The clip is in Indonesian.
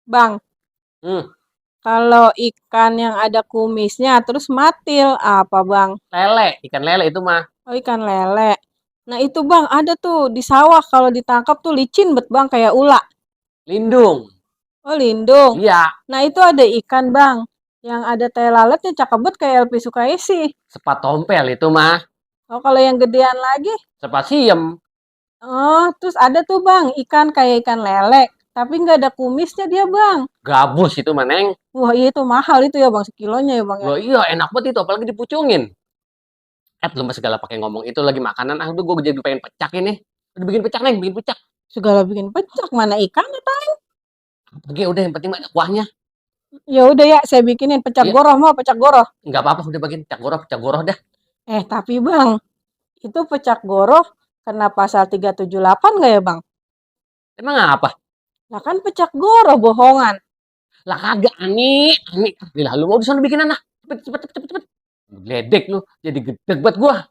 Bang, Hmm, kalau ikan yang ada kumisnya terus matil, apa bang? ikan lele itu mah. Oh ikan lele. Nah itu bang, ada tuh di sawah kalau ditangkap tuh licin bet bang kayak ula. Lindung. Oh lindung. Iya, Nah itu ada ikan bang, yang ada tai lalatnya cakep bet kayak Elvi Sukaisi. sepat tompel itu mah. Oh kalau yang gedean lagi, Sepat siem. oh terus ada tuh bang, ikan kayak ikan lele, tapi nggak ada kumisnya dia bang. Gabus itu mah, Neng. Wah iya itu mahal itu ya bang, sekilonya ya bang ya. Loh iya, enak banget itu, apalagi dipucungin. Belum segala pakai ngomong itu lagi makanan. Aduh, gue jadi pengen pecak ini. Udah bikin pecak, Neng, bikin pecak. Segala bikin pecak, mana ikannya tang? Oke, udah yang penting mah ada kuahnya. Ya udah ya, saya bikinin pecak Iya, goroh mau pecak goroh. nggak apa-apa, udah bagian pecak goroh dah. Tapi bang, itu pecak goroh kena pasal 378 nggak ya bang? Emang apa? Lah kan pecak goroh bohongan. Lah kagak, Ani. Lah, lu mau di sana bikinan lah. Cepet, cepet, cepet, cepet. Ledek lu, jadi gedeg buat gua.